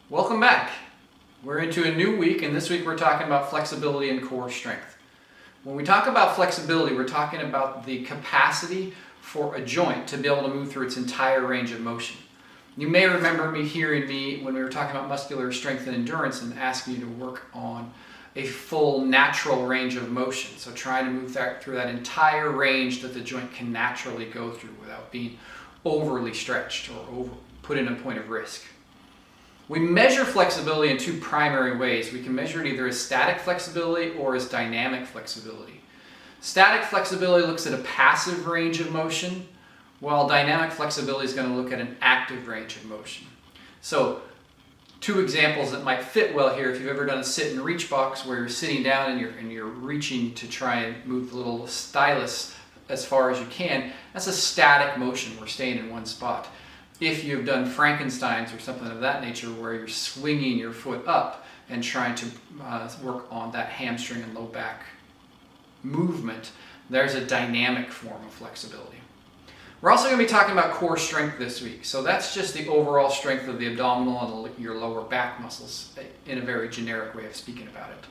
Welcome back. We're into a new week, and this week we're talking about flexibility and core strength. When we talk about flexibility, we're talking about the capacity for a joint to be able to move through its entire range of motion. You may remember hearing me when we were talking about muscular strength and endurance and asking you to work on a full natural range of motion. So trying to move through that entire range that the joint can naturally go through without being overly stretched or put in a point of risk. We measure flexibility in two primary ways. We can measure it either as static flexibility or as dynamic flexibility. Static flexibility looks at a passive range of motion, while dynamic flexibility is going to look at an active range of motion. So, two examples that might fit well here. If you've ever done a sit and reach box where you're sitting down and you're reaching to try and move the little stylus as far as you can, that's a static motion. We're staying in one spot. If you've done Frankenstein's or something of that nature where you're swinging your foot up and trying to work on that hamstring and low back movement, there's a dynamic form of flexibility. We're also going to be talking about core strength this week. So that's just the overall strength of the abdominal and your lower back muscles in a very generic way of speaking about it.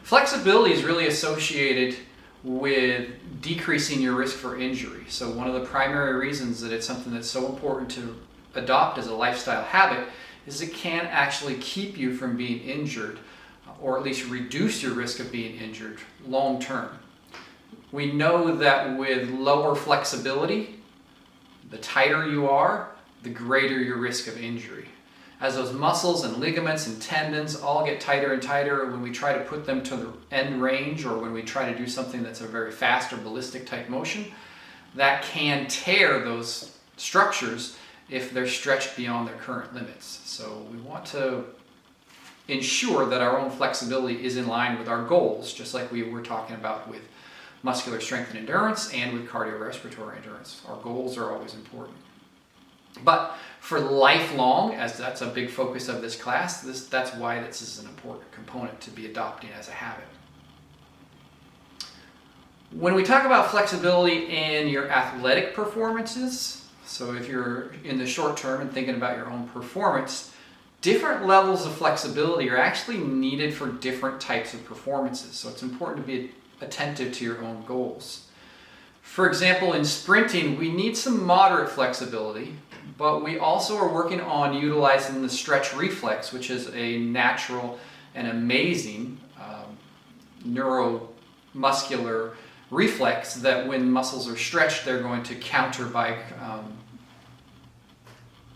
Flexibility is really associated with decreasing your risk for injury. So one of the primary reasons that it's something that's so important to adopt as a lifestyle habit is it can actually keep you from being injured, or at least reduce your risk of being injured long term. We know that with lower flexibility, the tighter you are, the greater your risk of injury. As those muscles and ligaments and tendons all get tighter and tighter, when we try to put them to the end range, or when we try to do something that's a very fast or ballistic type motion, that can tear those structures if they're stretched beyond their current limits. So we want to ensure that our own flexibility is in line with our goals, just like we were talking about with muscular strength and endurance and with cardiorespiratory endurance. Our goals are always important. But for lifelong, as that's a big focus of this class, that's why this is an important component to be adopting as a habit. When we talk about flexibility in your athletic performances, so if you're in the short term and thinking about your own performance, different levels of flexibility are actually needed for different types of performances. So it's important to be attentive to your own goals. For example, in sprinting, we need some moderate flexibility, but we also are working on utilizing the stretch reflex, which is a natural and amazing neuromuscular reflex that when muscles are stretched, they're going to counter by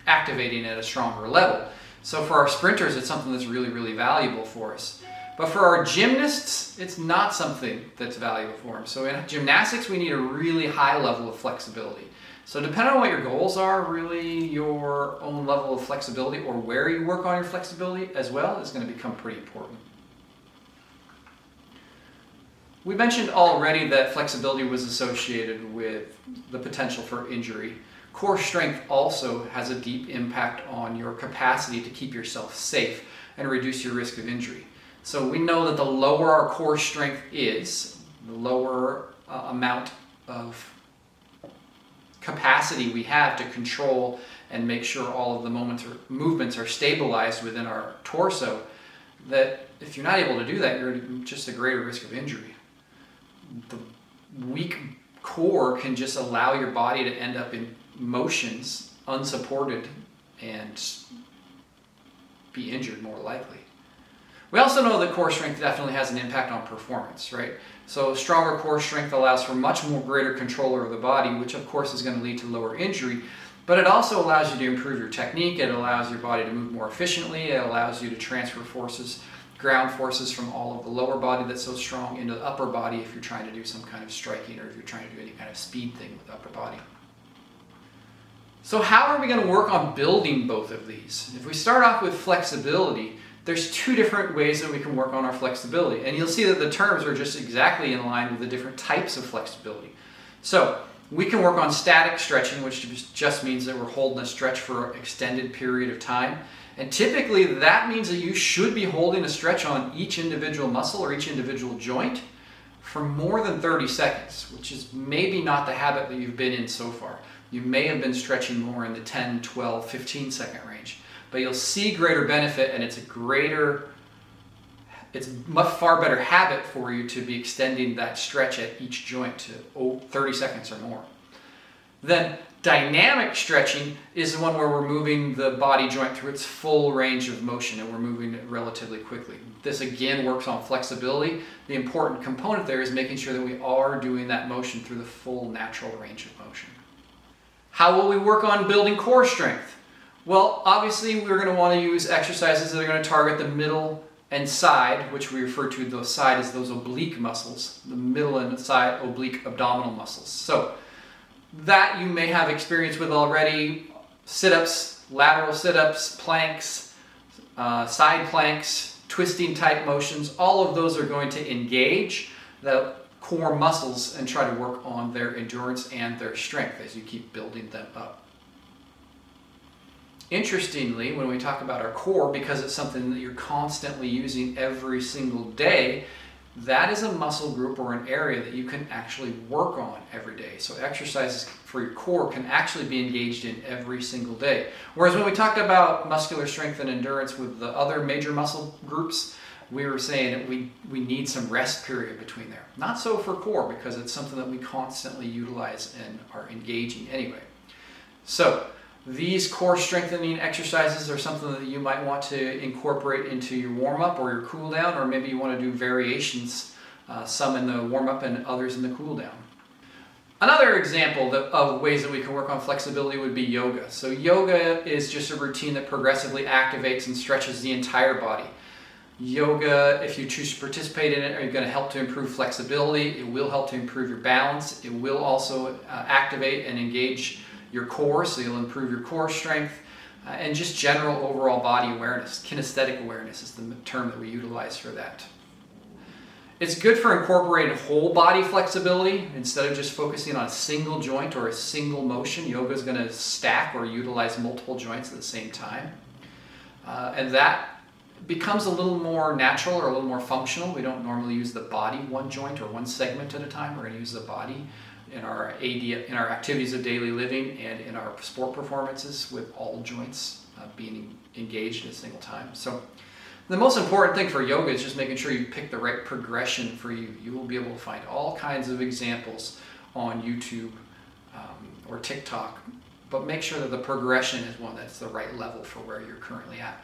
activating at a stronger level. So for our sprinters, it's something that's really, really valuable for us. But for our gymnasts, it's not something that's valuable for them. So in gymnastics, we need a really high level of flexibility. So depending on what your goals are, really your own level of flexibility or where you work on your flexibility as well is going to become pretty important. We mentioned already that flexibility was associated with the potential for injury. Core strength also has a deep impact on your capacity to keep yourself safe and reduce your risk of injury. So we know that the lower our core strength is, the lower amount of capacity we have to control and make sure all of the movements are stabilized within our torso, that if you're not able to do that, you're at just a greater risk of injury. The weak core can just allow your body to end up in motions unsupported and be injured more likely. We also know that core strength definitely has an impact on performance, right? So stronger core strength allows for much more greater control over the body, which of course is going to lead to lower injury, but it also allows you to improve your technique. It allows your body to move more efficiently. It allows you to transfer forces, ground forces from all of the lower body that's so strong into the upper body if you're trying to do some kind of striking or if you're trying to do any kind of speed thing with the upper body. So how are we going to work on building both of these? If we start off with flexibility, there's two different ways that we can work on our flexibility. And you'll see that the terms are just exactly in line with the different types of flexibility. So we can work on static stretching, which just means that we're holding a stretch for an extended period of time. And typically that means that you should be holding a stretch on each individual muscle or each individual joint for more than 30 seconds, which is maybe not the habit that you've been in so far. you may have been stretching more in the 10, 12, 15 second range. But you'll see greater benefit, and it's much far better habit for you to be extending that stretch at each joint to 30 seconds or more. Then dynamic stretching is the one where we're moving the body joint through its full range of motion, and we're moving it relatively quickly. This again works on flexibility. The important component there is making sure that we are doing that motion through the full natural range of motion. How will we work on building core strength? Well, obviously we're going to want to use exercises that are going to target the middle and side, which we refer to the side as those oblique muscles, the middle and side oblique abdominal muscles. So that you may have experience with already: sit-ups, lateral sit-ups, planks, side planks, twisting type motions. All of those are going to engage the core muscles and try to work on their endurance and their strength as you keep building them up. Interestingly, when we talk about our core, because it's something that you're constantly using every single day, that is a muscle group or an area that you can actually work on every day. So exercises for your core can actually be engaged in every single day. Whereas when we talked about muscular strength and endurance with the other major muscle groups, we were saying that we need some rest period between there. Not so for core, because it's something that we constantly utilize and are engaging anyway. So these core strengthening exercises are something that you might want to incorporate into your warm-up or your cool-down, or maybe you want to do variations, some in the warm-up and others in the cool-down. Another example of ways that we can work on flexibility would be yoga. So yoga is just a routine that progressively activates and stretches the entire body. Yoga, if you choose to participate in it, are going to help to improve flexibility. It will help to improve your balance. It will also activate and engage your core, so you'll improve your core strength, and just general overall body awareness. Kinesthetic awareness is the term that we utilize for that. It's good for incorporating whole body flexibility instead of just focusing on a single joint or a single motion. Yoga is going to stack or utilize multiple joints at the same time. And that becomes a little more natural or a little more functional. We don't normally use the body one joint or one segment at a time. We're going to use the body in our activities of daily living and in our sport performances, with all joints being engaged at a single time. So the most important thing for yoga is just making sure you pick the right progression for you. You will be able to find all kinds of examples on YouTube or TikTok, but make sure that the progression is one that's the right level for where you're currently at.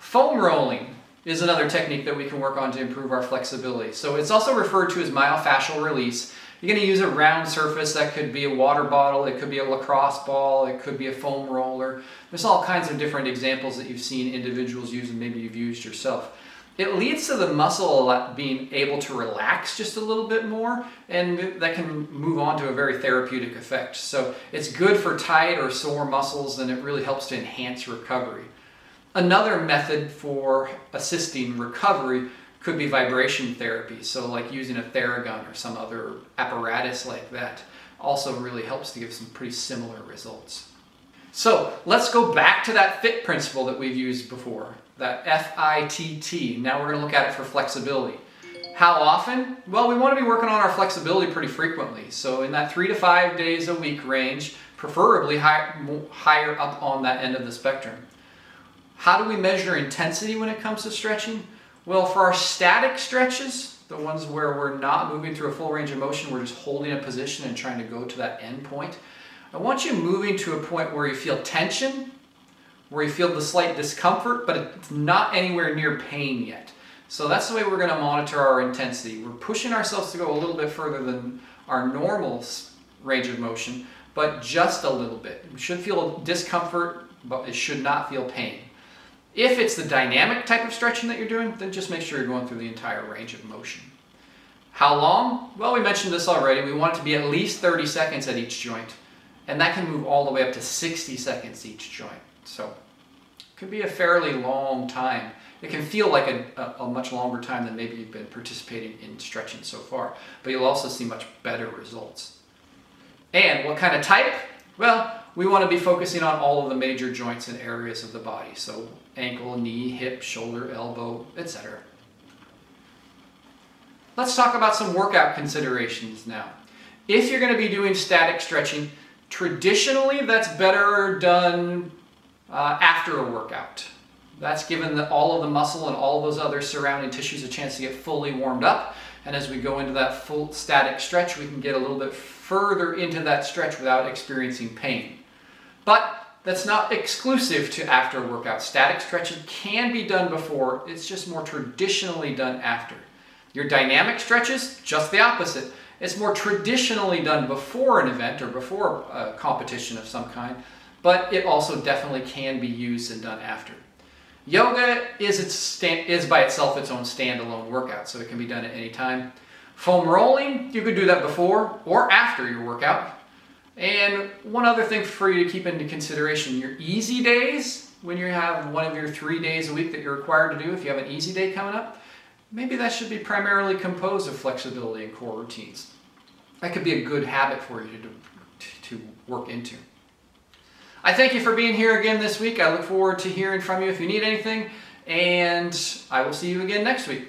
Foam rolling is another technique that we can work on to improve our flexibility. So it's also referred to as myofascial release. You're going to use a round surface. That could be a water bottle, it could be a lacrosse ball, it could be a foam roller. There's all kinds of different examples that you've seen individuals use and maybe you've used yourself. It leads to the muscle being able to relax just a little bit more, and that can move on to a very therapeutic effect. So it's good for tight or sore muscles, and it really helps to enhance recovery. Another method for assisting recovery could be vibration therapy. So like using a Theragun or some other apparatus like that also really helps to give some pretty similar results. So let's go back to that FIT principle that we've used before, that FITT. Now we're going to look at it for flexibility. How often? Well, we want to be working on our flexibility pretty frequently. So in that 3 to 5 days a week range, preferably higher up on that end of the spectrum. How do we measure intensity when it comes to stretching? Well, for our static stretches, the ones where we're not moving through a full range of motion, we're just holding a position and trying to go to that end point. I want you moving to a point where you feel tension, where you feel the slight discomfort, but it's not anywhere near pain yet. So that's the way we're going to monitor our intensity. We're pushing ourselves to go a little bit further than our normal range of motion, but just a little bit. We should feel discomfort, but it should not feel pain. If it's the dynamic type of stretching that you're doing, then just make sure you're going through the entire range of motion. How long? Well, we mentioned this already. We want it to be at least 30 seconds at each joint, and that can move all the way up to 60 seconds each joint. So it could be a fairly long time. It can feel like a much longer time than maybe you've been participating in stretching so far, but you'll also see much better results. And what kind of type? Well, we want to be focusing on all of the major joints and areas of the body. So ankle, knee, hip, shoulder, elbow, etc. Let's talk about some workout considerations now. If you're going to be doing static stretching, traditionally that's better done after a workout. That's given all of the muscle and all of those other surrounding tissues a chance to get fully warmed up. And as we go into that full static stretch, we can get a little bit further into that stretch without experiencing pain. But that's not exclusive to after a workout. Static stretching can be done before, it's just more traditionally done after. Your dynamic stretches, just the opposite. It's more traditionally done before an event or before a competition of some kind, but it also definitely can be used and done after. Yoga is by itself its own standalone workout, so it can be done at any time. Foam rolling, you could do that before or after your workout. And one other thing for you to keep into consideration, your easy days, when you have one of your 3 days a week that you're required to do, if you have an easy day coming up, maybe that should be primarily composed of flexibility and core routines. That could be a good habit for you to work into. I thank you for being here again this week. I look forward to hearing from you if you need anything, and I will see you again next week.